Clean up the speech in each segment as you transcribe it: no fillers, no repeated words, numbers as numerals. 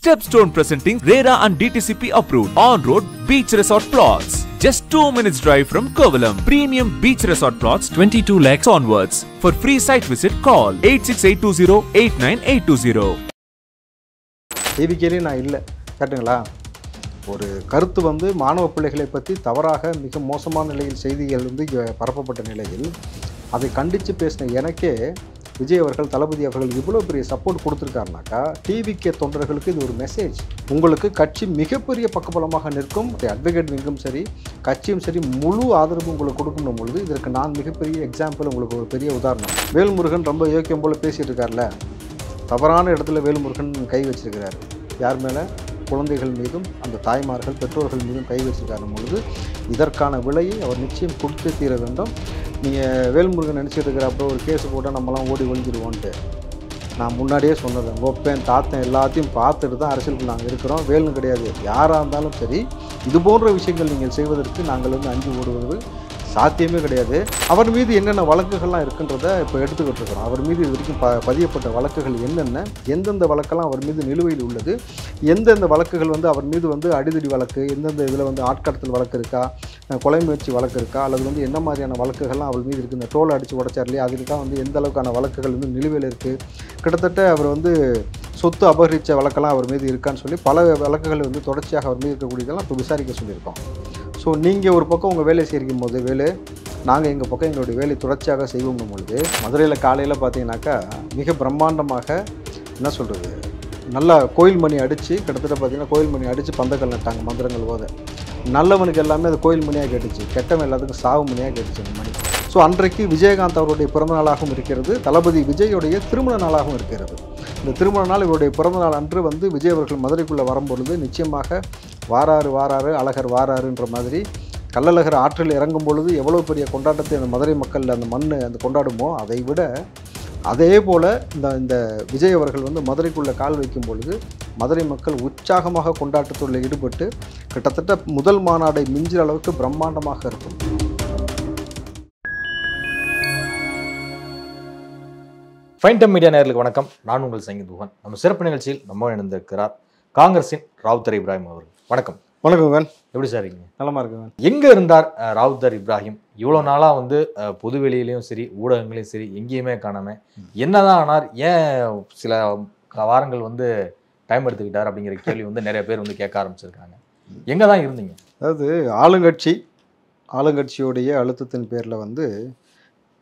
Stepstone presenting RERA and DTCP approved on-road beach resort plots. Just 2 minutes drive from Kovalam. Premium beach resort plots 22 lakhs onwards. For free site visit call 8682089820. டிவிக்கே நான் இல்லை கேட்டுங்களா. ஒரு கருத்து வந்து மாணவ பிள்ளைகளை பற்றி தவறாக மிக மோசமான நிலையில் செய்திகள் வந்து பரப்பப்பட்ட நிலையில் அதை கண்டித்து பேசின எனக்கே விஜய் அவர்கள் தளபதி அவர்கள் இவ்வளோ பெரிய சப்போர்ட் கொடுத்துருக்காருனாக்கா டிவிக்கே தொண்டர்களுக்கு இது ஒரு மெசேஜ். உங்களுக்கு கட்சி மிகப்பெரிய பக்கபலமாக நிற்கும், அட்வொகேட் விங்கும் சரி கட்சியும் சரி முழு ஆதரவு உங்களுக்கு கொடுக்கணும் பொழுது இதற்கு நான் மிகப்பெரிய எக்ஸாம்பிள், உங்களுக்கு ஒரு பெரிய உதாரணம். வேல்முருகன் ரொம்ப யோக்கியம் போல் பேசிகிட்டு இருக்கார்ல, தவறான இடத்துல வேல்முருகன் கை வச்சிருக்கிறார். யார் மேலே? குழந்தைகள் மீதும் அந்த தாய்மார்கள் பெற்றோர்கள் மீதும் கை வச்சிருக்காரும் பொழுது இதற்கான விலையை அவர் நிச்சயம் கொடுத்து தீர வேண்டும். நீங்கள் வேல்முருகன் நினச்சிட்டு இருக்கிறப்போ ஒரு கேஸு போட்டால் நம்மளாம் ஓடி ஒழிஞ்சிடுவோன்ட்டு நான் முன்னாடியே சொன்னது. ஒப்பேன் தாத்தன் எல்லாத்தையும் பார்த்துட்டு தான் அரசியலுக்கு நாங்கள் இருக்கிறோம். வேலுன்னு கிடையாது, யாராக இருந்தாலும் சரி இது போன்ற விஷயங்கள் நீங்கள் செய்வதற்கு நாங்கள் வந்து அஞ்சு ஓடுவது சாத்தியமே கிடையாது. அவர் மீது என்னென்ன வழக்குகள்லாம் இருக்குன்றத இப்போ எடுத்துக்கிட்டு இருக்கிறோம். அவர் மீது இது வரைக்கும் பதியப்பட்ட வழக்குகள் என்னென்ன, எந்தெந்த வழக்கெல்லாம் அவர் மீது நிலுவையில் உள்ளது, எந்தெந்த வழக்குகள் வந்து அவர் மீது வந்து அடிதடி வழக்கு, எந்தெந்த இதில் வந்து ஆட்கடத்தல் வழக்கு இருக்கா, கொலை முயற்சி வழக்கு இருக்கா, அல்லது வந்து என்ன மாதிரியான வழக்குகள்லாம் அவர் மீது இருக்குது. இந்த டோலை அடித்து உடைச்சார் இல்லையா, அதுக்கெல்லாம் வந்து எந்த அளவுக்கான வழக்குகள் வந்து நிலுவையில் இருக்குது. கிட்டத்தட்ட அவர் வந்து சொத்து அபகரித்த வழக்கெல்லாம் அவர் மீது இருக்கான்னு சொல்லி பல வழக்குகள் வந்து தொடர்ச்சியாக அவர் மீது இருக்கக்கூடியதெல்லாம் இப்போ விசாரிக்க சொல்லியிருக்கோம். ஸோ நீங்கள் ஒரு பக்கம் உங்கள் வேலை செய்யும் போது நாங்கள் எங்கள் பக்கம் எங்களுடைய வேலை தொடர்ச்சியாக செய்வோம் பொழுது மதுரையில் காலையில் பார்த்தீங்கன்னாக்கா மிக பிரம்மாண்டமாக என்ன சொல்கிறது, நல்லா கோயில் மணி அடித்து கிட்டத்தட்ட பார்த்திங்கன்னா கோயில் மணி அடித்து பந்தங்கள் நட்டாங்க மந்திரங்கள் போத. நல்லவனுக்கு எல்லாமே அது கோயில் மணியாக கேட்டுச்சு, கெட்டவன் எல்லாத்துக்கும் சாவு மணியாக கேட்டுச்சு அந்த மணி. ஸோ அன்றைக்கு விஜயகாந்த் அவருடைய பிறந்த நாளாகவும் இருக்கிறது, தளபதி விஜயோடைய திருமண நாளாகவும் இருக்கிறது. இந்த திருமண நாள் இவருடைய பிறந்த நாள் அன்று வந்து விஜய் அவர்கள் மதுரைக்குள்ளே வரும்பொழுது நிச்சயமாக வாராரு அழகர் வாராருன்ற மாதிரி கள்ளழகர் ஆற்றில் இறங்கும் பொழுது எவ்வளோ பெரிய கொண்டாட்டத்தை அந்த மதுரை மக்கள் அந்த மண் அந்த கொண்டாடுமோ அதை விட அதே போல் இந்த விஜய் அவர்கள் வந்து மதுரைக்குள்ளே கால் வைக்கும் பொழுது மதுரை மக்கள் உற்சாகமாக கொண்டாட்டத்தில் ஈடுபட்டு கிட்டத்தட்ட முதல் மாநாடை மிஞ்சிற அளவுக்கு பிரம்மாண்டமாக இருக்கும். ஃபைன் டைம் மீடியா நேயர்களுக்கு வணக்கம். நான் உங்கள் சங்கீத் குஹன். நம்ம சிறப்பு நிகழ்ச்சியில் நம்ம இணைந்திருக்கிறார் காங்கிரஸின் ராவுத்தர் இப்ராஹிம் அவர்கள். வணக்கம். வணக்கம். எப்படி சார் இருக்கீங்க? நலமா இருக்குங்க. எங்கே இருந்தார் ராவுத்தர் இப்ராஹிம்? இவ்வளோ நாளாக வந்து பொதுவெளியிலையும் சரி ஊடகங்களையும் சரி எங்கேயுமே காணாமல் என்னதான் ஆனார்? ஏன் சில வாரங்கள் வந்து டைம் எடுத்துக்கிட்டார் அப்படிங்கிற கேள்வி வந்து நிறைய பேர் வந்து கேட்க ஆரம்பிச்சிருக்காங்க. எங்கே தான் இருந்தீங்க? அதாவது ஆளுங்கட்சியுடைய அழுத்தத்தின் பேரில் வந்து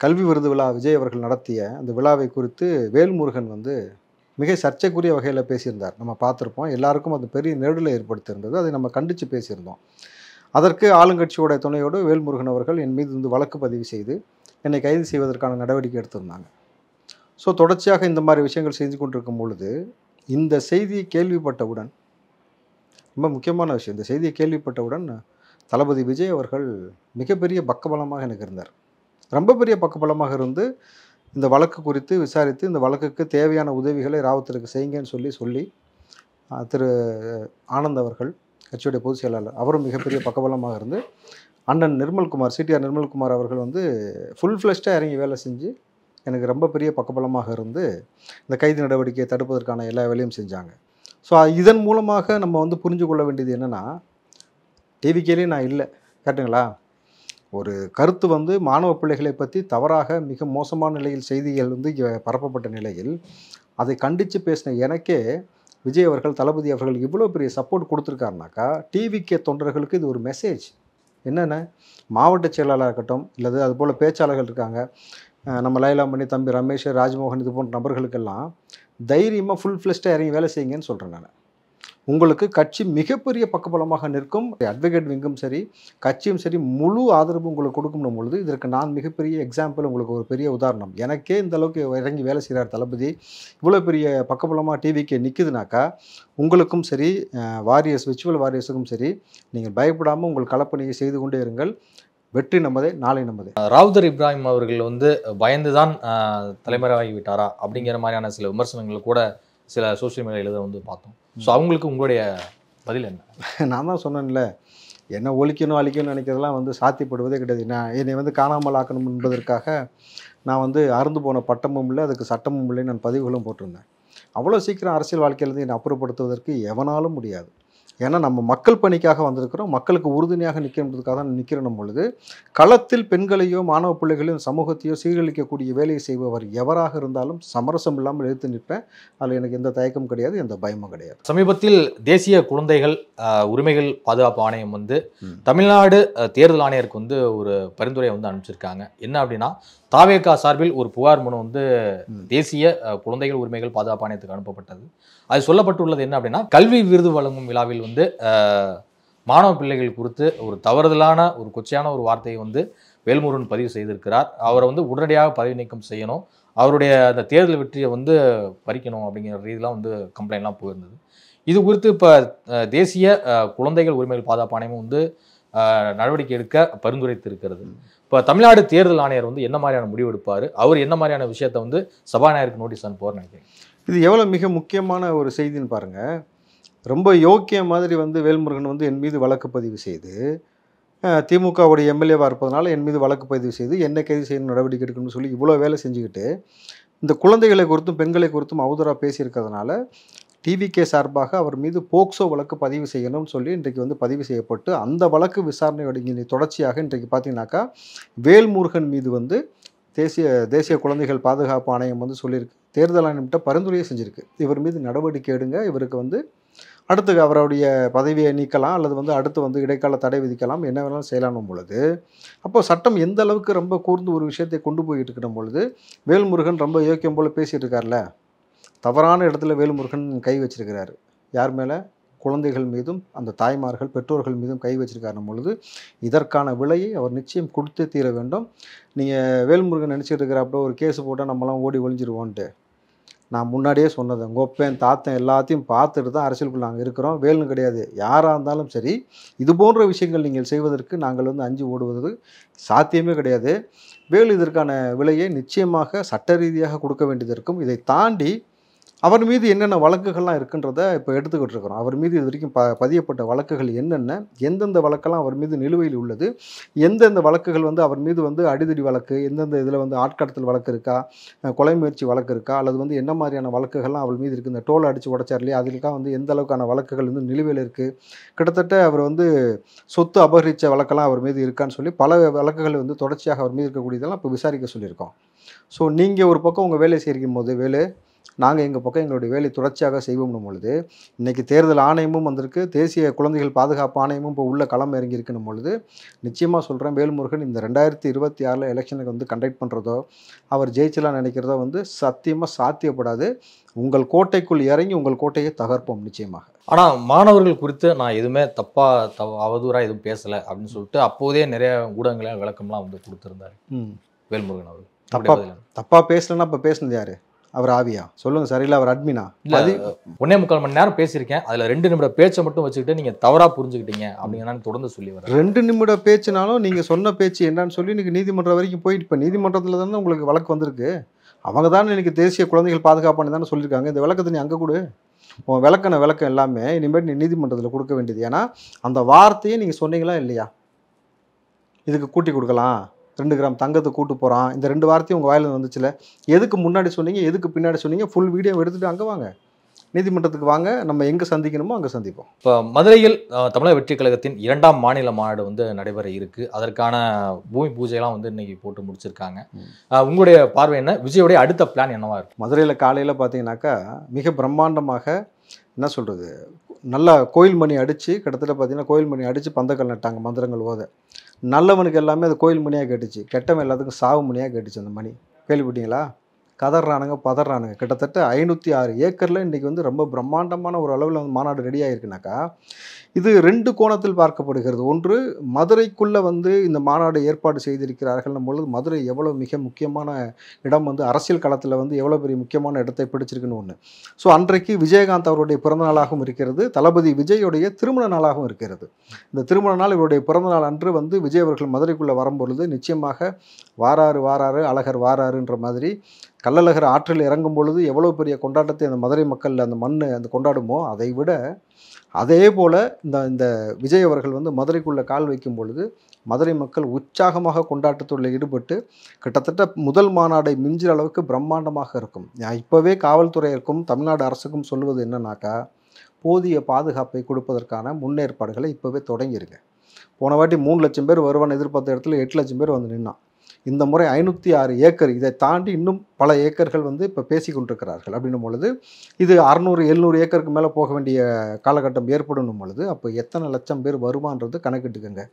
கல்வி விருது விழா விஜய் அவர்கள் நடத்திய அந்த விழாவை குறித்து வேல்முருகன் வந்து மிக சர்ச்சைக்குரிய வகையில் பேசியிருந்தார். நம்ம பார்த்துருப்போம். எல்லாருக்கும் அது பெரிய நெருடலை ஏற்படுத்தியிருந்தது. அதை நம்ம கண்டித்து பேசியிருந்தோம். அதற்கு ஆளுங்கட்சியோட துணையோடு வேல்முருகன் அவர்கள் என் மீது வந்து வழக்கு பதிவு செய்து என்னை கைது செய்வதற்கான நடவடிக்கை எடுத்திருந்தாங்க. ஸோ தொடர்ச்சியாக இந்த மாதிரி விஷயங்கள் செஞ்சு கொண்டிருக்கும் பொழுது இந்த செய்தியை கேள்விப்பட்டவுடன், ரொம்ப முக்கியமான விஷயம், இந்த செய்தியை கேள்விப்பட்டவுடன் தளபதி விஜய் அவர்கள் மிகப்பெரிய பக்கபலமாக எனக்கு இருந்தார். ரொம்ப பெரிய பக்கபலமாக இருந்து இந்த வழக்கு குறித்து விசாரித்து இந்த வழக்குக்கு தேவையான உதவிகளை ராவுத்தருக்கு செய்யுங்கன்னு சொல்லி திரு ஆனந்த் அவர்கள் கட்சியுடைய பொதுச் செயலாளர் அவரும் மிகப்பெரிய பக்கபலமாக இருந்து அண்ணன் நிர்மல்குமார் சிடிஆர் நிர்மல்குமார் அவர்கள் வந்து ஃபுல் ஃப்ளெஷ்டாக இறங்கி வேலை செஞ்சு எனக்கு ரொம்ப பெரிய பக்கபலமாக இருந்து இந்த கைது நடவடிக்கையை தடுப்பதற்கான எல்லா வேலையும் செஞ்சாங்க. ஸோ இதன் மூலமாக நம்ம வந்து புரிஞ்சு கொள்ள வேண்டியது என்னென்னா, டிவிக்கேலே நான் இல்லை கேட்டுங்களா. ஒரு கருத்து வந்து மாணவ பிள்ளைகளை பற்றி தவறாக மிக மோசமான நிலையில் செய்திகள் வந்து பரப்பப்பட்ட நிலையில் அதை கண்டித்து பேசின எனக்கே விஜய் அவர்கள் தளபதி அவர்கள் இவ்வளோ பெரிய சப்போர்ட் கொடுத்துருக்காருனாக்கா டிவிக்கே தொண்டர்களுக்கு இது ஒரு மெசேஜ். என்னென்ன, மாவட்ட செயலாளராக இருக்கட்டும், இல்லது அதுபோல் பேச்சாளர்கள் இருக்காங்க, நம்ம லைலாமணி, தம்பி ரமேஷ், ராஜ்மோகன், இது போன்ற நபர்களுக்கெல்லாம் தைரியமாக ஃபுல் ஃப்ளெஷ்டாக இறங்கி வேலை செய்யுங்கன்னு சொல்கிறேன் நான். உங்களுக்கு கட்சி மிகப்பெரிய பக்கபலமாக நிற்கும், அட்வொகேட் விங்கும் சரி கட்சியும் சரி முழு ஆதரவு உங்களுக்கு கொடுக்கணும் பொழுது இதற்கு நான் மிகப்பெரிய எக்ஸாம்பிள், உங்களுக்கு ஒரு பெரிய உதாரணம். எனக்கே இந்த அளவுக்கு இறங்கி வேலை செய்கிறார் தளபதி, இவ்வளோ பெரிய பக்கபலமாக டிவிக்கு நிற்குதுனாக்கா உங்களுக்கும் சரி வாரியர்ஸ் விர்ச்சுவல் வாரியர்ஸுக்கும் சரி நீங்கள் பயப்படாமல் உங்கள் களப்பணியை செய்து கொண்டே இருங்கள். வெற்றி நமதே, நாளை நமதே. ராவுத்தர் இப்ராஹிம் அவர்கள் வந்து பயந்துதான் தலைமறைவாகி விட்டாரா அப்படிங்கிற மாதிரியான சில விமர்சனங்கள் கூட சில சோசியல் மீடியாவில் வந்து பார்த்தோம். ஸோ அவங்களுக்கு உங்களுடைய பதில் என்ன? நான் தான் சொன்னேன்ல, என்னை ஒழிக்கணும் அழிக்கணும்னு நினைக்கிறதெல்லாம் வந்து சாத்தியப்படுவதே கிடையாது. என்னை வந்து காணாமல் ஆக்கணும் என்பதற்காக நான் வந்து அறுந்து போன பட்டமும் இல்லை, அதுக்கு சட்டமும் இல்லைன்னு நான் பதிவுகளும் போட்டிருந்தேன். அவ்வளோ சீக்கிரம் அரசியல் வாழ்க்கையிலேருந்து என்னை அப்புறப்படுத்துவதற்கு எவனாலும் முடியாது. ஏன்னா நம்ம மக்கள் பணிக்காக வந்திருக்கிறோம், மக்களுக்கு உறுதுணையாக நிற்கின்றதுக்காக தான் நிற்கிறோம் பொழுது, களத்தில் பெண்களையோ மாணவ பிள்ளைகளையும் சமூகத்தையோ சீர்குலைக்கக்கூடிய வேலையை செய்பவர் எவராக இருந்தாலும் சமரசம் இல்லாமல் எதிர்த்து நிற்பேன். அதில் எனக்கு எந்த தயக்கமும் கிடையாது, எந்த பயமும் கிடையாது. சமீபத்தில் தேசிய குழந்தைகள் உரிமைகள் பாதுகாப்பு ஆணையம் வந்து தமிழ்நாடு தேர்தல் ஆணையருக்கு வந்து ஒரு பரிந்துரையை வந்து அனுப்பிச்சிருக்காங்க. என்ன அப்படின்னா, தாவேகா சார்பில் ஒரு புகார் மனு வந்து தேசிய குழந்தைகள் உரிமைகள் பாதுகாப்பு ஆணையத்துக்கு அனுப்பப்பட்டது. அது சொல்லப்பட்டுள்ளது என்ன அப்படின்னா, கல்வி விருது வழங்கும் விழாவில் வந்து மாணவ பிள்ளைகள் குறித்து ஒரு தவறுதலான ஒரு கொச்சையான ஒரு வார்த்தையை வந்து வேல்முருகன் பதிவு செய்திருக்கிறார். அவரை வந்து உடனடியாக பதவி நீக்கம் செய்யணும், அவருடைய அந்த தேர்தல் வெற்றியை வந்து பறிக்கணும் அப்படிங்கிற ரீதியெலாம் வந்து கம்ப்ளைண்ட்லாம் போயிருந்தது. இது குறித்து இப்போ தேசிய குழந்தைகள் உரிமைகள் பாதுகாப்பு ஆணையமும் வந்து நடவடிக்கை எடுக்க பரிந்துரைத்து இருக்கிறது. இப்போ தமிழ்நாடு தேர்தல் ஆணையர் வந்து என்ன மாதிரியான முடிவு எடுப்பார், அவர் என்ன மாதிரியான விஷயத்தை வந்து சபாநாயகருக்கு நோட்டீஸ் அனுப்புவார்னு நினைக்கிறேன். இது எவ்வளோ மிக முக்கியமான ஒரு செய்தின்னு பாருங்கள். ரொம்ப யோக்கிய மாதிரி வந்து வேல்முருகன் வந்து என் மீது வழக்கு பதிவு செய்து, திமுகவுடைய எம்எல்ஏவாக இருப்பதனால என் மீது வழக்கு பதிவு செய்து என்னை கைது செய்யணும், நடவடிக்கை எடுக்கணும்னு சொல்லி இவ்வளோ வேலை செஞ்சுக்கிட்டு இந்த குழந்தைகளை குறித்தும் பெண்களை குறித்தும் அவதூறாக பேசியிருக்கிறதுனால டிவிகே சார்பாக அவர் மீது போக்சோ வழக்கு பதிவு செய்யணும்னு சொல்லி இன்றைக்கு வந்து பதிவு செய்யப்பட்டு அந்த வழக்கு விசாரணையோட தொடர்ச்சியாக இன்றைக்கு பார்த்தீங்கன்னாக்கா வேல்முருகன் மீது வந்து தேசிய குழந்தைகள் பாதுகாப்பு ஆணையம் வந்து சொல்லியிருக்கு, தேர்தல் ஆணையம்கிட்ட பரிந்துரையை செஞ்சுருக்கு, இவர் மீது நடவடிக்கை எடுங்க, இவருக்கு வந்து அடுத்து அவருடைய பதவியை நீக்கலாம் அல்லது வந்து அடுத்து வந்து இடைக்கால தடை விதிக்கலாம், என்ன வேணாலும் செய்யலாம்னும் பொழுது, அப்போ சட்டம் எந்த அளவுக்கு ரொம்ப கூர்ந்து ஒரு விஷயத்தை கொண்டு போயிட்டு இருக்கிற பொழுது வேல்முருகன் ரொம்ப யோக்கியம் போல் பேசிகிட்டு இருக்கார்ல, தவறான இடத்துல வேல்முருகன் கை வச்சிருக்கிறாரு. யார் மேலே? குழந்தைகள் மீதும் அந்த தாய்மார்கள் பெற்றோர்கள் மீதும் கை வச்சிருக்காருன்னும் பொழுது இதற்கான விலையை அவர் நிச்சயம் கொடுத்தே தீர வேண்டும். நீங்கள் வேல்முருகன் நினச்சிட்டு இருக்கிறப்போ ஒரு கேஸு போட்டால் நம்மளாம் ஓடி ஒழிஞ்சிருவோன்ட்டு, நான் முன்னாடியே சொன்னது, கோப்பேன் தாத்தன் எல்லாத்தையும் பார்த்துட்டு தான் அரசியலுக்குள்ள நாங்கள் இருக்கிறோம். வேலுன்னு கிடையாது, யாராக இருந்தாலும் சரி இது போன்ற விஷயங்கள் நீங்கள் செய்வதற்கு நாங்கள் வந்து அஞ்சு ஓடுவது சாத்தியமே கிடையாது. வேலு இதற்கான விலையை நிச்சயமாக சட்ட ரீதியாக கொடுக்க வேண்டியது இருக்கும். இதை தாண்டி அவர் மீது என்னென்ன வழக்குகள்லாம் இருக்குன்றதை இப்போ எடுத்துக்கிட்டு இருக்கிறோம். அவர் மீது இது வரைக்கும் பதியப்பட்ட வழக்குகள் என்னென்ன, எந்தெந்த வழக்கெல்லாம் அவர் மீது நிலுவையில் உள்ளது, எந்தெந்த வழக்குகள் வந்து அவர் மீது வந்து அடிதடி வழக்கு, எந்தெந்த இதில் வந்து ஆட்கடத்தல் வழக்கு இருக்கா, கொலை முயற்சி வழக்கு இருக்கா, அல்லது வந்து என்ன மாதிரியான வழக்குகள்லாம் அவர் மீது இருக்குது, இந்த டோல் அடித்து உடைச்சார் இல்லையா, அதுக்காக வந்து எந்த அளவுக்கான வழக்குகள் வந்து நிலுவையில் இருக்குது, கிட்டத்தட்ட அவர் வந்து சொத்து அபகரித்த வழக்கெல்லாம் அவர் மீது இருக்கான்னு சொல்லி பல வழக்குகள் வந்து தொடர்ச்சியாக அவர் மீது இருக்கக்கூடியதெல்லாம் இப்போ விசாரிக்க சொல்லியிருக்கோம். ஸோ நீங்கள் ஒரு பக்கம் உங்கள் வேலை செய்யும் போது வேலு, நாங்கள் எங்கள் பக்கம் எங்களுடைய வேலை தொடர்ச்சியாக செய்வோம்னும் பொழுது, இன்றைக்கி தேர்தல் ஆணையமும் வந்திருக்கு, தேசிய குழந்தைகள் பாதுகாப்பு ஆணையமும் இப்போ உள்ள களம் இறங்கி இருக்கணும் பொழுது, நிச்சயமாக சொல்கிறேன், வேல்முருகன் இந்த 2026 எலெக்ஷனுக்கு வந்து கண்டக்ட் பண்ணுறதோ அவர் ஜெயிச்சலாம் நினைக்கிறதோ வந்து சத்தியமாக சாத்தியப்படாது. உங்கள் கோட்டைக்குள் இறங்கி உங்கள் கோட்டையை தகர்ப்போம் நிச்சயமாக. ஆனால் மாணவர்கள் குறித்து நான் எதுவுமே அவதூறாக எதுவும் பேசலை அப்படின்னு சொல்லிட்டு அப்போதே நிறைய ஊடகங்கள விளக்கம்லாம் வந்து கொடுத்துருந்தாரு வேல்முருகன் அவர். தப்பாக பேசலன்னா இப்போ பேசுனது யார்? அவர் ஆவியா? சொல்லுங்கள் சார். இல்லை அவர் அட்மினா? 1.25 மணி நேரம் பேசியிருக்கேன், அதில் 2 நிமிட பேச்சை மட்டும் வச்சுக்கிட்டு நீங்கள் தவறாக புரிஞ்சுக்கிட்டீங்க அப்படிங்கிற தொடர்ந்து சொல்லி வர 2 நிமிட பேச்சுனாலும் நீங்கள் சொன்ன பேச்சு என்னன்னு சொல்லி நீங்கள் நீதிமன்றம் வரைக்கும் போயிட்டு, இப்போ நீதிமன்றத்தில் தானே உங்களுக்கு வழக்கு வந்திருக்கு. அவங்க தானே இன்றைக்கி தேசிய குழந்தைகள் பாதுகாப்பானு தானே சொல்லியிருக்காங்க. இந்த விளக்கத்தை நீ அங்கே கொடு, உன் விளக்கம் எல்லாமே இனிமேல் நீ நீதிமன்றத்தில் கொடுக்க வேண்டியது. ஏன்னா அந்த வார்த்தையை நீங்கள் சொன்னீங்களா இல்லையா, இதுக்கு கூட்டி கொடுக்கலாம், 2 கிராம் தங்கத்தை கூட்டு போகிறான், இந்த 2 வார்த்தையும் உங்கள் வாயில வந்துச்சுல, எதுக்கு முன்னாடி சொன்னீங்க, எதுக்கு பின்னாடி சொன்னீங்க, ஃபுல் வீடியோ எடுத்துகிட்டு அங்கே வாங்க, நீதிமன்றத்துக்கு வாங்க, நம்ம எங்கே சந்திக்கணுமோ அங்கே சந்திப்போம். இப்போ மதுரையில் தமிழக வெற்றி கழகத்தின் 2ஆம் மாநில மாநாடு வந்து நடைபெற இருக்குது. அதற்கான பூமி பூஜையெல்லாம் வந்து இன்னைக்கு போட்டு முடிச்சிருக்காங்க. உங்களுடைய பார்வை என்ன, விஜயோடைய அடுத்த பிளான் என்னவா இருக்கும்? மதுரையில் காலையில் பார்த்தீங்கன்னாக்கா மிக பிரம்மாண்டமாக என்ன சொல்கிறது, நல்லா கோயில் மணி அடித்து, கிட்டத்தட்ட பார்த்தீங்கன்னா கோயில் மணி அடித்து பந்தக்கல் நட்டாங்க, மந்திரங்கள் ஓத. நல்லவனுக்கு எல்லாமே அது கோயில் மணியாக கேட்டுச்சு, கெட்டவன் எல்லாத்துக்கும் சாவு மணியாக கேட்டுச்சு அந்த மணி. கேள்விப்பட்டீங்களா? கதறானுங்க பதறானுங்க. கிட்டத்தட்ட 506 ஏக்கரில் இன்றைக்கி வந்து ரொம்ப பிரம்மாண்டமான ஒரு அளவில் வந்து மாநாடு ரெடி ஆகிருக்குனாக்கா, இது 2 கோணத்தில் பார்க்கப்படுகிறது. ஒன்று, மதுரைக்குள்ளே வந்து இந்த மாநாடு ஏற்பாடு செய்திருக்கிறார்கள் பொழுது மதுரை எவ்வளோ மிக முக்கியமான இடம், வந்து அரசியல் களத்தில் வந்து எவ்வளோ பெரிய முக்கியமான இடத்தை பிடிச்சிருக்குன்னு ஒன்று. ஸோ அன்றைக்கு விஜயகாந்த் அவருடைய பிறந்த நாளாகவும் இருக்கிறது, தளபதி விஜயோடைய திருமண நாளாகவும் இருக்கிறது. இந்த திருமண நாள் இவருடைய பிறந்த நாள் அன்று வந்து விஜய் அவர்கள் மதுரைக்குள்ளே வரும்பொழுது நிச்சயமாக வாராறு அழகர் வாராருன்ற மாதிரி கள்ளழகர் ஆற்றில் இறங்கும் பொழுது எவ்வளோ பெரிய கொண்டாட்டத்தை அந்த மதுரை மக்கள் அந்த மண் அந்த கொண்டாடுமோ அதை விட அதே போல் இந்த விஜய் அவர்கள் வந்து மதுரைக்குள்ளே கால் வைக்கும் பொழுது மதுரை மக்கள் உற்சாகமாக கொண்டாட்டத்தில் ஈடுபட்டு கிட்டத்தட்ட முதல் மாநாடை மிஞ்சுற அளவுக்கு பிரம்மாண்டமாக இருக்கும். இப்போவே காவல்துறையிற்கும் தமிழ்நாடு அரசுக்கும் சொல்வது என்னன்னாக்கா, போதிய பாதுகாப்பை கொடுப்பதற்கான முன்னேற்பாடுகளை இப்போவே தொடங்கிருங்க. போன வாட்டி 3 லட்சம் பேர் வருவான்னு எதிர்பார்த்த இடத்துல 8 லட்சம் பேர் வந்து நின்னான். இந்த முறை 506 ஏக்கர், இதை தாண்டி இன்னும் பல ஏக்கர்கள் வந்து இப்போ பேசி கொண்டிருக்கிறார்கள். அப்படின்னும் பொழுது இது 600-700 ஏக்கருக்கு மேலே போக வேண்டிய காலகட்டம் ஏற்படும் பொழுது அப்போ எத்தனை லட்சம் பேர் வருமானது கணக்கிட்டுக்கங்க.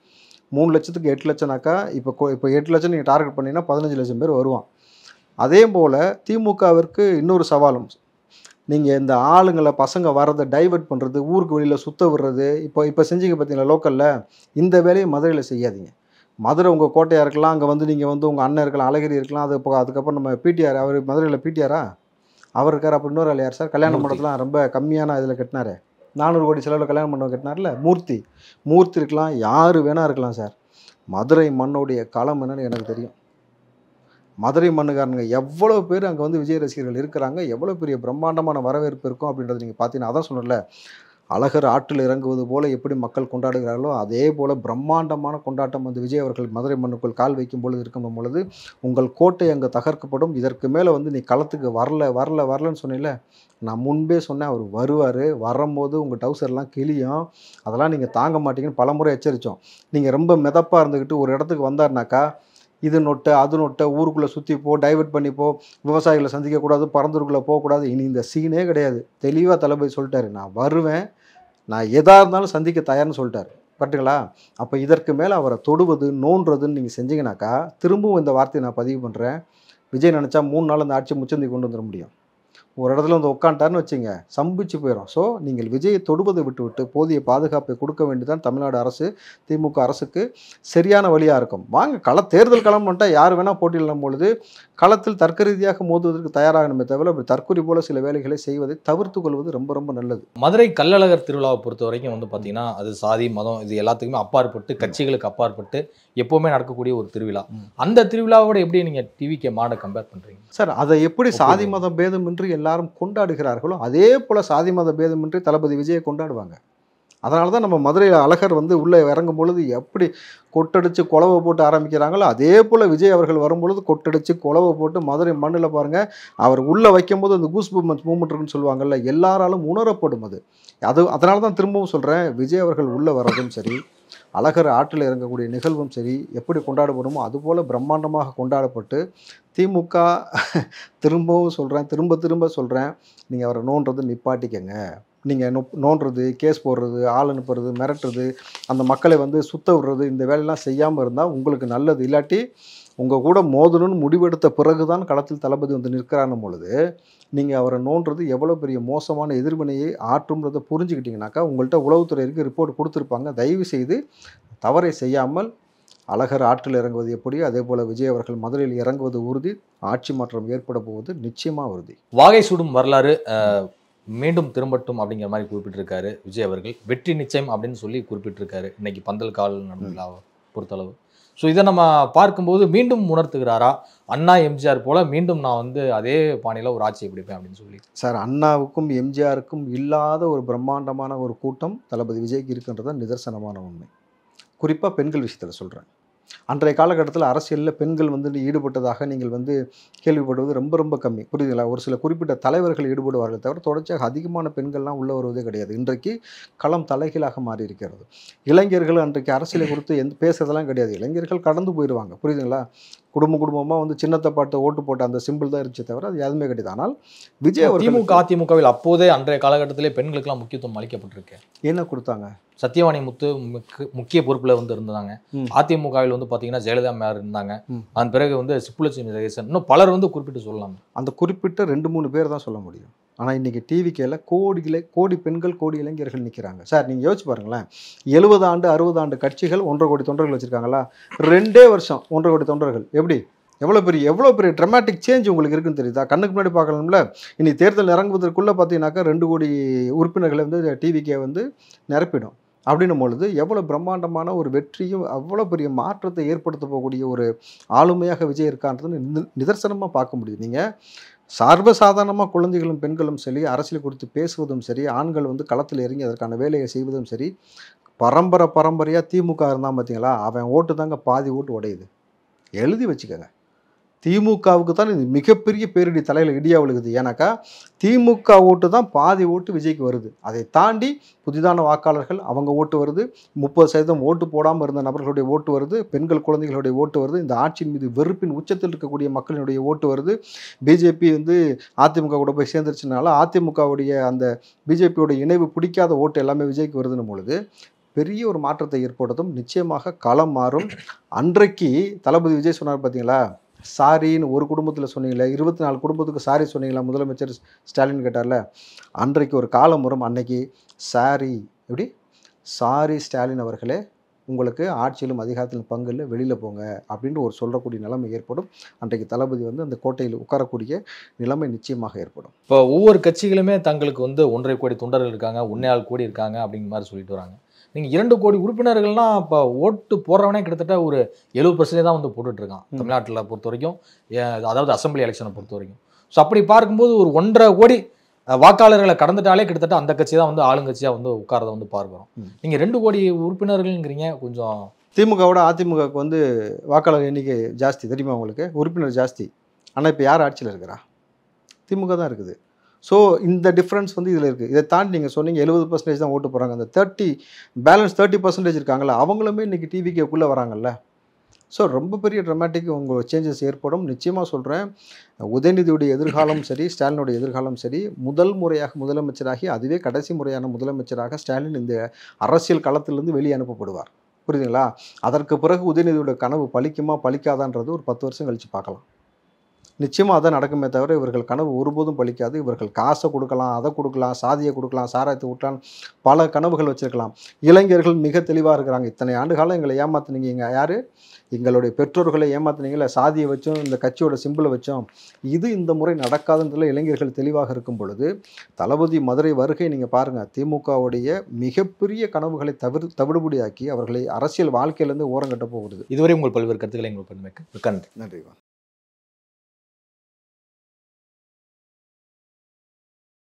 3 லட்சத்துக்கு 8 லட்சம்னாக்கா இப்போ 8 லட்சம் நீங்கள் டார்கெட் பண்ணிங்கன்னா 15 லட்சம் பேர் வருவான். அதே போல் திமுகவிற்கு இன்னொரு சவாலும், நீங்கள் இந்த ஆளுங்களை பசங்க வர்றதை டைவெர்ட் பண்ணுறது, ஊருக்கு வெளியில் சுத்த விடுறது, இப்போ செஞ்சீங்க பார்த்தீங்களா லோக்கலில், இந்த வேலையை மதுரையில் செய்யாதீங்க. மதுரை உங்கள் கோட்டையாக இருக்கலாம், அங்கே வந்து நீங்கள் வந்து உங்கள் அண்ணன் இருக்கலாம், அழகிரி இருக்கலாம், அதுக்கப்புறம் நம்ம பிடிஆர், அவர் மதுரையில் பிடிஆரா அவர் இருக்கார். அப்போ இன்னொரு யார் சார், கல்யாண மண்டபத்தில் ரொம்ப கம்மியான இதில் கட்டினார், 400 கோடி செலவில் கல்யாண மண்டபம் கட்டினார்ல, மூர்த்தி இருக்கலாம், யார் வேணா இருக்கலாம் சார். மதுரை மண்ணுடைய களம் என்னன்னு எனக்கு தெரியும். மதுரை மண்ணுக்காரனுங்க எவ்வளோ பேர் அங்கே வந்து விஜய் ரசிகர்கள் இருக்கிறாங்க, எவ்வளோ பெரிய பிரம்மாண்டமான வரவேற்பு இருக்கும் அப்படின்றத நீங்கள் பார்த்தீங்கன்னா, அதான் சொன்னல, அழகர் ஆற்றில் இறங்குவது போல எப்படி மக்கள் கொண்டாடுகிறார்களோ அதே போல் பிரம்மாண்டமான கொண்டாட்டம் வந்து விஜய் அவர்கள் மதுரை மண்ணுக்குள் கால் வைக்கும் பொழுது இருக்கும் பொழுது உங்கள் கோட்டை அங்கே தகர்க்கப்படும். இதற்கு மேலே வந்து நீ களத்துக்கு வரலன்னு சொன்னீங்களே, நான் முன்பே சொன்னேன் அவர் வருவார், வரும்போது உங்கள் டவுசர்லாம் கிளியும், அதெல்லாம் நீங்கள் தாங்க மாட்டீங்கன்னு பலமுறை எச்சரித்தோம். நீங்கள் ரொம்ப மிதப்பாக இருந்துக்கிட்டு ஒரு இடத்துக்கு வந்தார்னாக்கா இது நொட்டை அது நொட்டை, ஊருக்குள்ளே சுற்றி போ, டைவெர்ட் பண்ணிப்போ, விவசாயிகளை சந்திக்கக்கூடாது, பரந்தூருக்குள்ளே போகக்கூடாது, இனி இந்த சீனே கிடையாது. தெளிவாக தளபதி சொல்லிட்டாரு, நான் வருவேன், நான் எதாக இருந்தாலும் சந்திக்க தயார்னு சொல்லிட்டாரு. பட்டுங்களா? அப்போ இதற்கு மேலே அவரை தொடுவது நோன்றதுன்னு நீங்கள் செஞ்சீங்கன்னாக்கா, திரும்பவும் இந்த வார்த்தையை நான் பதிவு பண்ணுறேன், விஜய் நினச்சா 3 நாள் அந்த ஆட்சி முச்சந்தி கொண்டு வந்துட முடியும். ஒரு இடத்துல வந்து உட்காந்துட்டாருன்னு வச்சுங்க, சம்பிச்சு போயிடும். ஸோ நீங்கள் விஜயை தொடுவதை விட்டு போதிய பாதுகாப்பை கொடுக்க வேண்டியதான் தமிழ்நாடு அரசு, திமுக அரசுக்கு சரியான வழியாக இருக்கும். வாங்க தேர்தல் களம் பண்ணிட்டா யார் வேணால் போட்டியிடும் பொழுது களத்தில் தர்க்க ரீதியாக மோதுவதற்கு தயாராகணுமே தவிர அப்படி தற்கொலை போல சில வேலைகளை செய்வதை தவிர்த்து கொள்வது ரொம்ப ரொம்ப நல்லது. மதுரை கள்ளழகர் திருவிழாவை பொறுத்த வரைக்கும் வந்து பார்த்தீங்கன்னா, அது சாதி மதம் இது எல்லாத்துக்குமே அப்பாற்பட்டு, கட்சிகளுக்கு அப்பாற்பட்டு எப்போவுமே நடக்கக்கூடிய ஒரு திருவிழா. அந்த திருவிழாவோட எப்படி நீங்கள் டிவிக்கு மாடை கம்பேர் பண்ணுறீங்க சார்? அதை எப்படி சாதி மத பேதமின்றி எல்லாரும் கொண்டாடுகிறார்களோ அதே போல் சாதி மத பேதமின்றி தளபதி விஜயை கொண்டாடுவாங்க. அதனால தான் நம்ம மதுரையில் அழகர் வந்து உள்ளே இறங்கும் பொழுது எப்படி கொட்டடிச்சு குலவை போட்டு ஆரம்பிக்கிறாங்களோ அதே போல் விஜய் அவர்கள் வரும்பொழுது கொட்டடிச்சு குலவை போட்டு மதுரை மண்ணில் பாருங்கள், அவர் உள்ளே வைக்கும்போது அந்த கூஸ் மூமெண்ட் இருக்குன்னு சொல்லுவாங்கள்ல, எல்லாராலும் உணரப்படும் அது. அதனால தான் திரும்பவும் சொல்கிறேன், விஜய் அவர்கள் உள்ளே வர்றதும் சரி, அழகர் ஆற்றில் இறங்கக்கூடிய நிகழ்வும் சரி, எப்படி கொண்டாடப்படுமோ அதுபோல் பிரம்மாண்டமாக கொண்டாடப்பட்டு திமுக திரும்பவும் சொல்கிறேன், திரும்ப சொல்கிறேன், நீங்கள் அவரை நோன்றது நிப்பாட்டிக்கங்க. நீங்கள் நோண்டுறது, கேஸ் போடுறது, ஆள் அனுப்புறது, மிரட்டுறது, அந்த மக்களை வந்து சுத்த விடுறது, இந்த வேலையெல்லாம் செய்யாமல் இருந்தால் உங்களுக்கு நல்லது. இல்லாட்டி உங்கள் கூட மோதணும்னு முடிவெடுத்த பிறகு தான் களத்தில் தளபதி வந்து நிற்கிறான பொழுது நீங்கள் அவரை நோண்டுறது எவ்வளோ பெரிய மோசமான எதிர்வினையை ஆற்றும்ன்றதை புரிஞ்சுக்கிட்டிங்கனாக்கா உங்கள்கிட்ட உளவுத்துறைக்கு ரிப்போர்ட் கொடுத்துருப்பாங்க. தயவு செய்து தவறை செய்யாமல் அழகர் ஆற்றில் இறங்குவது எப்படி, அதே போல் விஜய் அவர்கள் மதுரையில் இறங்குவது உறுதி, ஆட்சி மாற்றம் ஏற்பட போவது நிச்சயமாக உறுதி. வாகை சுடும் வரலாறு மீண்டும் திரும்பட்டும் அப்படிங்கிற மாதிரி குறிப்பிட்டிருக்காரு விஜய் அவர்கள். வெற்றி நிச்சயம் அப்படின்னு சொல்லி குறிப்பிட்டிருக்காரு இன்னைக்கு பந்தல் கால் விழாவை பொறுத்தளவு. ஸோ இதை நம்ம பார்க்கும்போது மீண்டும் உணர்த்துகிறாரா, அண்ணா எம்ஜிஆர் போல மீண்டும் நான் வந்து அதே பாணியில் ஒரு ஆட்சியை பிடிப்பேன் அப்படின்னு சொல்லி? சார், அண்ணாவுக்கும் எம்ஜிஆருக்கும் இல்லாத ஒரு பிரம்மாண்டமான ஒரு கூட்டம் தளபதி விஜய்க்கு இருக்கின்றதான் நிதர்சனமான உண்மை. குறிப்பாக பெண்கள் விஷயத்தில் சொல்கிறேன். அன்றைய காலகட்டத்தில் அரசியலில் பெண்கள் வந்து ஈடுபட்டதாக நீங்கள் வந்து கேள்விப்படுவது ரொம்ப ரொம்ப கம்மி. புரியுதுங்களா? ஒரு சில குறிப்பிட்ட தலைவர்கள் ஈடுபடுவார்கள் தவிர தொடர்ச்சியாக அதிகமான பெண்கள்லாம் உள்ளே வருவதே கிடையாது. இன்றைக்கு களம் தலைகீழாக மாறி இருக்கிறது. இளைஞர்கள் அன்றைக்கு அரசியலை குறித்து பேசுறதெல்லாம் கிடையாது. இளைஞர்கள் கடந்து போயிடுவாங்க. புரியுதுங்களா? குடும்பமாக வந்து சின்னத்தை பாட்டு ஓட்டு போட்ட அந்த சிம்பிள் தான் இருந்துச்சு தவிர அது எதுவுமே கிடையாது. ஆனால் விஜய் அவர்கள் அதிமுகவில் அப்போதே அன்றைய காலகட்டத்திலே பெண்களுக்கெல்லாம் முக்கியத்துவம் அளிக்கப்பட்டிருக்கு. என்ன கொடுத்தாங்க? சத்தியவாணி முத்து முக்கிய பொறுப்பில் வந்து இருந்தாங்க. அதிமுகவில் வந்து பார்த்தீங்கன்னா ஜெயலலிதா மேயர் இருந்தாங்க. அதன் பிறகு வந்து சிப்புலட்சுமி ஜெகதீசன், இன்னும் பலர் வந்து குறிப்பிட்டு சொல்லலாம். அந்த குறிப்பிட்ட 2-3 பேர் தான் சொல்ல முடியும். ஆனால் இன்றைக்கி டிவிக்கில் கோடி பெண்கள், கோடி இளைஞர்கள் நிற்கிறாங்க. சார், நீங்கள் யோசிச்சு பாருங்களேன், 70 ஆண்டு 60 ஆண்டு கட்சிகள் 1.5 கோடி தொண்டர்கள் வச்சுருக்காங்களா? 2 வருஷம் 1.5 கோடி தொண்டர்கள். எப்படி எவ்வளோ பெரிய ட்ரமாட்டிக் சேஞ்ச் உங்களுக்கு இருக்குன்னு தெரியுதா? கண்ணுக்கு முன்னாடி பார்க்கணும்ல. இனி தேர்தல் இறங்குவதற்குள்ளே பார்த்தீங்கன்னாக்கா 2 கோடி உறுப்பினர்களை வந்து டிவிக்கே வந்து நிரப்பிடும். அப்படின்னும் பொழுது எவ்வளோ பிரம்மாண்டமான ஒரு வெற்றியும் அவ்வளோ பெரிய மாற்றத்தை ஏற்படுத்த போகக்கூடிய ஒரு ஆளுமையாக விஜய் இருக்கான்றது நிதர்சனமாக பார்க்க முடியும். நீங்கள் சர்வசாதாரணமாக குழந்தைகளும் பெண்களும் சரி, அரசியல் குறித்து பேசுவதும் சரி, ஆண்கள் வந்து களத்தில் இறங்கி அதற்கான வேலையை செய்வதும் சரி, பரம்பரையாக திமுக இருந்தால் பார்த்தீங்களா, அவன் ஓட்டு தாங்க பாதி ஓட்டு உடையுது. எழுதி வச்சுக்கோங்க. திமுகவுக்கு தான் இது மிகப்பெரிய பேரிடி தலையில் இடியா விழுகுது. ஏன்னாக்கா திமுக ஓட்டு தான் பாதி ஓட்டு விஜய்க்கு வருது. அதை தாண்டி புதிதான வாக்காளர்கள் அவங்க ஓட்டு வருது, 30% ஓட்டு போடாமல் இருந்த நபர்களுடைய ஓட்டு வருது, பெண்கள் குழந்தைகளுடைய ஓட்டு வருது, இந்த ஆட்சியின் மீது வெறுப்பின் உச்சத்தில் இருக்கக்கூடிய மக்களினுடைய ஓட்டு வருது. பிஜேபி வந்து அதிமுக கூட போய் சேர்ந்துருச்சுனால அதிமுகவுடைய அந்த பிஜேபியோட இணைவு பிடிக்காத ஓட்டு எல்லாமே விஜய்க்கு வருதுன்னு பொழுது பெரிய ஒரு மாற்றத்தை ஏற்படுத்தும். நிச்சயமாக களம் மாறும். அன்றைக்கு தளபதி விஜய் சொன்னார் பார்த்தீங்களா, சாரின்னு ஒரு குடும்பத்தில் சொன்னீங்களே, 24 குடும்பத்துக்கு சாரி சொன்னீங்களா முதலமைச்சர் ஸ்டாலின் கேட்டார்ல, அன்றைக்கு ஒரு காலம் வரும். அன்னைக்கு சாரி எப்படி சாரி ஸ்டாலின் அவர்களே, உங்களுக்கு ஆட்சியிலும் அதிகாரத்திலும் பங்கு இல்லை, வெளியில் போங்க அப்படின்ட்டு ஒரு சொல்லக்கூடிய நிலைமை ஏற்படும். அன்றைக்கு தளபதி வந்து அந்த கோட்டையில் உட்காரக்கூடிய நிலைமை நிச்சயமாக ஏற்படும். இப்போ ஒவ்வொரு கட்சிகளுமே தங்களுக்கு வந்து 1.5 கோடி தொண்டர்கள் இருக்காங்க, 1.4 கோடி இருக்காங்க அப்படிங்கிற மாதிரி சொல்லிட்டு வராங்க. நீங்கள் 2 கோடி உறுப்பினர்கள்லாம் இப்போ ஓட்டு போடுறவனே கிட்டத்தட்ட ஒரு 70% தான் வந்து போட்டுட்ருக்கான் தமிழ்நாட்டில் பொறுத்த வரைக்கும், அதாவது அசம்பிளி எலெக்ஷனை பொறுத்த வரைக்கும். ஸோ அப்படி பார்க்கும்போது ஒரு 1.5 கோடி வாக்காளர்களை கடந்துட்டாலே கிட்டத்தட்ட அந்த கட்சி தான் வந்து ஆளுங்கட்சியாக வந்து உட்காரதை வந்து பார்க்குறோம். நீங்கள் 2 கோடி உறுப்பினர்கள்ங்கிறீங்க, கொஞ்சம் திமுகவோட அதிமுகவுக்கு வந்து வாக்காளர் எண்ணிக்கை ஜாஸ்தி தெரியுமா உங்களுக்கு, உறுப்பினர் ஜாஸ்தி. ஆனால் இப்போ யார் ஆட்சியில் இருக்கிறா? திமுக தான் இருக்குது. ஸோ இந்த டிஃப்ரென்ஸ் வந்து இதில் இருக்குது. இதை தாண்டி நீங்கள் சொன்னீங்க 70% தான் ஓட்டு போகிறாங்க, அந்த பேலன்ஸ் 30% இருக்காங்கல்ல, அவங்களுமே இன்றைக்கி டிவிக்குள்ளே வராங்கல்ல. ஸோ ரொம்ப பெரிய ட்ரமாட்டிக் உங்கள் சேஞ்சஸ் ஏற்படும். நிச்சயமாக சொல்கிறேன், உதயநிதியுடைய எதிர்காலம் சரி, ஸ்டாலினுடைய எதிர்காலம் சரி, முதல் முறையாக முதலமைச்சராகி அதுவே கடைசி முறையான முதலமைச்சராக ஸ்டாலின் இந்த அரசியல் களத்திலிருந்து வெளியே அனுப்பப்படுவார். புரியுதுங்களா? அதற்கு பிறகு உதயநிதியுடைய கனவு பலிக்குமா பலிக்காதான்றது ஒரு 10 வருஷம் கழித்து பார்க்கலாம். நிச்சயமாக அதான் நடக்குமே தவிர இவர்கள் கனவு ஒருபோதும் பலிக்காது. இவர்கள் காசை கொடுக்கலாம், அதை கொடுக்கலாம், சாதியை கொடுக்கலாம், சாராயத்தை விட்டலாம், பல கனவுகள் வச்சுருக்கலாம். இளைஞர்கள் மிக தெளிவாக இருக்கிறாங்க. இத்தனை ஆண்டு காலம் எங்களை ஏமாத்துனீங்க, இங்கே யார் எங்களுடைய பெற்றோர்களை ஏமாத்துனீங்களே, சாதியை வச்சோம், இந்த கட்சியோட சிம்பிளை வச்சோம், இது இந்த முறை நடக்காதுன்றதுல இளைஞர்கள் தெளிவாக இருக்கும் பொழுது தளபதி மதுரை வருகை நீங்கள் பாருங்கள், திமுகவுடைய மிகப்பெரிய கனவுகளை தவிடுபடியாக்கி அவர்களை அரசியல் வாழ்க்கையிலேருந்து ஓரங்கட்ட போகிறது. இதுவரை உங்கள் பல்வேறு கருத்துக்களை எங்களுக்கு நன்றி.